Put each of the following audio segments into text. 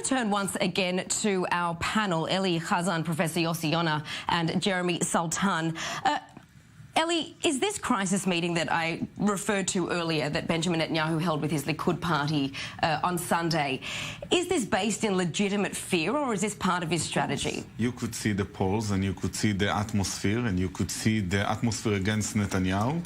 to turn once again to our panel, Eli Hazan, Professor Yossi Yonah and Jeremy Saltan. Eli, is this crisis meeting that I referred to earlier that Benjamin Netanyahu held with his Likud party on Sunday, is this based in legitimate fear or is this part of his strategy? You could see the polls and you could see the atmosphere and you could see the atmosphere against Netanyahu,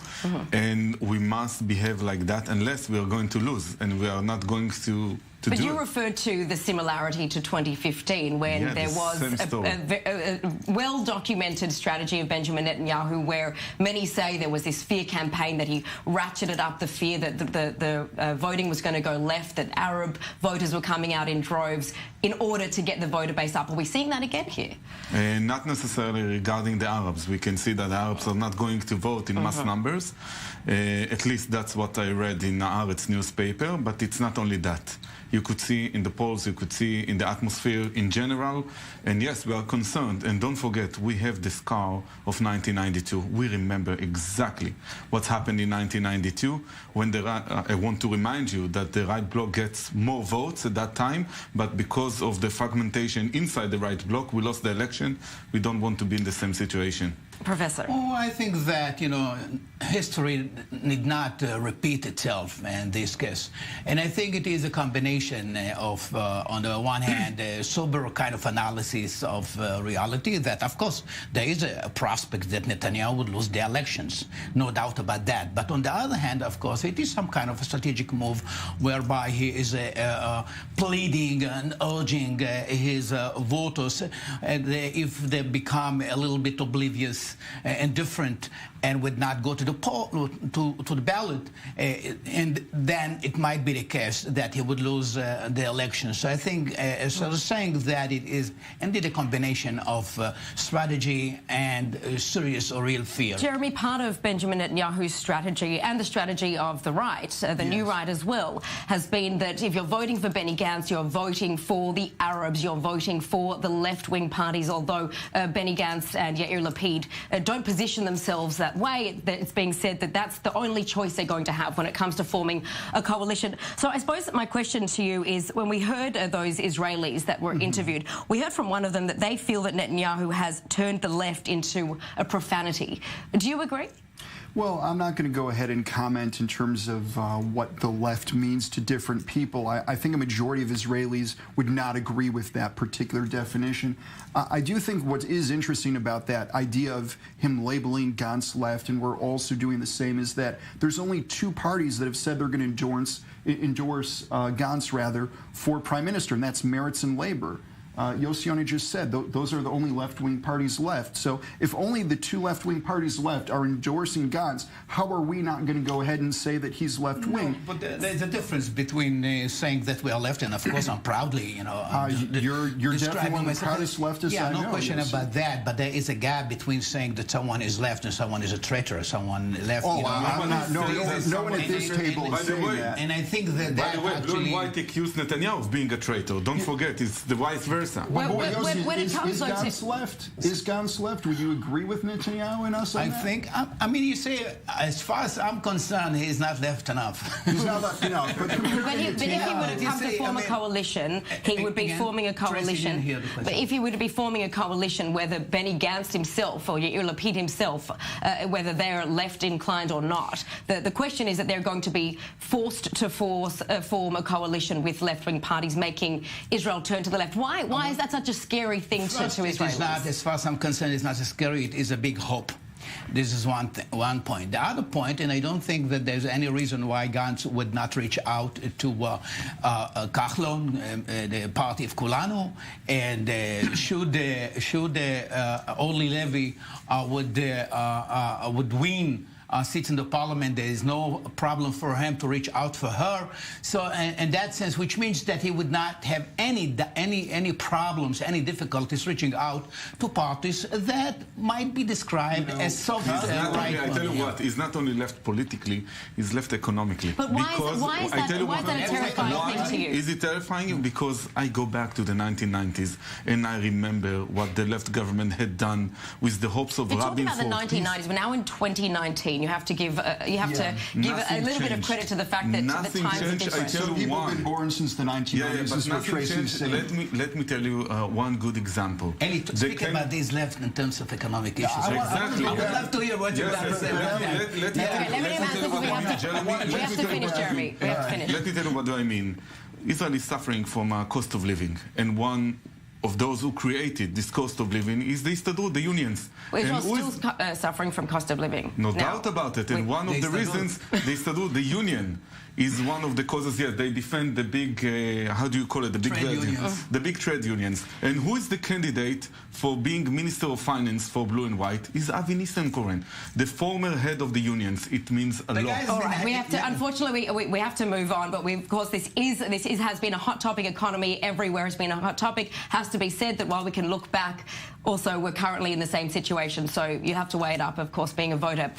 and we must behave like that unless we are going to lose, and we are not going to But you referred to the similarity to 2015 when there was a well-documented strategy of Benjamin Netanyahu where many say there was this fear campaign that he ratcheted up the fear that the voting was going to go left, that Arab voters were coming out in droves in order to get the voter base up. Are we seeing that again here? Not necessarily regarding the Arabs. We can see that the Arabs are not going to vote in mass numbers. At least that's what I read in Haaretz newspaper, but it's not only that. You could see in the polls, you could see in the atmosphere in general. And yes, we are concerned. And don't forget, we have the scar of 1992. We remember exactly what happened in 1992 when I want to remind you that the right bloc gets more votes at that time, but because of the fragmentation inside the right bloc, we lost the election. We don't want to be in the same situation. Professor. Oh, I think that, history need not repeat itself in this case. And I think it is a combination of, on the one hand, a sober kind of analysis of reality that, of course, there is a prospect that Netanyahu would lose the elections. No doubt about that. But on the other hand, of course, it is some kind of a strategic move whereby he is pleading and urging his voters, if they become a little bit oblivious and different and would not go to the to the ballot, and then it might be the case that he would lose the election. So I think, so I was saying that it is indeed a combination of strategy and serious or real fear. Jeremy, part of Benjamin Netanyahu's strategy and the strategy of the right, the new right as well, has been that if you're voting for Benny Gantz, you're voting for the Arabs, you're voting for the left-wing parties, although Benny Gantz and Yair Lapid don't position themselves that way. It's being said that that's the only choice they're going to have when it comes to forming a coalition. So I suppose that my question to you is, when we heard those Israelis that were interviewed, we heard from one of them that they feel that Netanyahu has turned the left into a profanity. Do you agree? Well, I'm not going to go ahead and comment in terms of what the left means to different people. I think a majority of Israelis would not agree with that particular definition. I do think what is interesting about that idea of him labeling Gantz left, and we're also doing the same, is that there's only two parties that have said they're going to endorse Gantz for prime minister, and that's Meretz and Labor. Yossi Yonah just said those are the only left-wing parties left. So if only the two left-wing parties left are endorsing Gantz, how are we not going to go ahead and say that he's left-wing? No, but there's a difference between saying that we are left, and of course I'm proudly, you're definitely one of the proudest leftists I know. Yeah, no question about that. But there is a gap between saying that someone is left and someone is a traitor, someone left. Oh, no one at this table is saying that. And I think that by the way, Blue and White accused Netanyahu of being a traitor. Don't forget, it's the vice versa. Is Gantz left? Would you agree with Netanyahu and us on that? I mean, you say, as far as I'm concerned, he's not left enough. He's not left enough. But if he would have come to form a coalition, he would be forming a coalition. But if he were to be forming a coalition, whether Benny Gantz himself or Yair Lapid himself, whether they're left inclined or not, the question is that they're going to be forced to form a coalition with left-wing parties, making Israel turn to the left. Why is that such a scary thing to Israelis? It is not, as far as I'm concerned, it's not scary. It is a big hope. This is one point. The other point, and I don't think that there's any reason why Gantz would not reach out to Kahlon, the party of Kulanu, and should Orly Levy would win seats in the parliament, there is no problem for him to reach out for her. So in that sense, which means that he would not have any problems, any difficulties reaching out to parties that might be described as soft right. I tell you what, he's not only left politically, he's left economically. But why is that a terrifying thing to you? Is it terrifying? Because I go back to the 1990s and I remember what the left government had done with the hopes of Rabin. You're talking about the 1990s, we're now in 2019. and you have to give a little bit of credit to the fact that the times are different. Some people have been born since the 1990s. But nothing changed. Let me tell you one good example. Eli, speak about these left in terms of economic issues. Exactly. I would love to hear what you have to say. We have to finish, Jeremy. We have to finish. Let me tell you what do I mean. Israel is suffering from a cost of living, and one of those who created this cost of living is the Histadrut, the unions. Israel's still suffering from cost of living. No doubt about it. And one of the reasons, the Histadrut, the union, is one of the causes. Yes, they defend the big, how do you call it? The big trade unions. The big trade unions. And who is the candidate for being Minister of Finance for Blue and White? Is Avi Nissenkoren, the former head of the unions. It means a lot. All right, we have to. Unfortunately, we have to move on. But of course, this has been a hot topic. Economy everywhere has been a hot topic. Has to be said that while we can look back, also we're currently in the same situation. So you have to weigh it up. Of course, being a voter.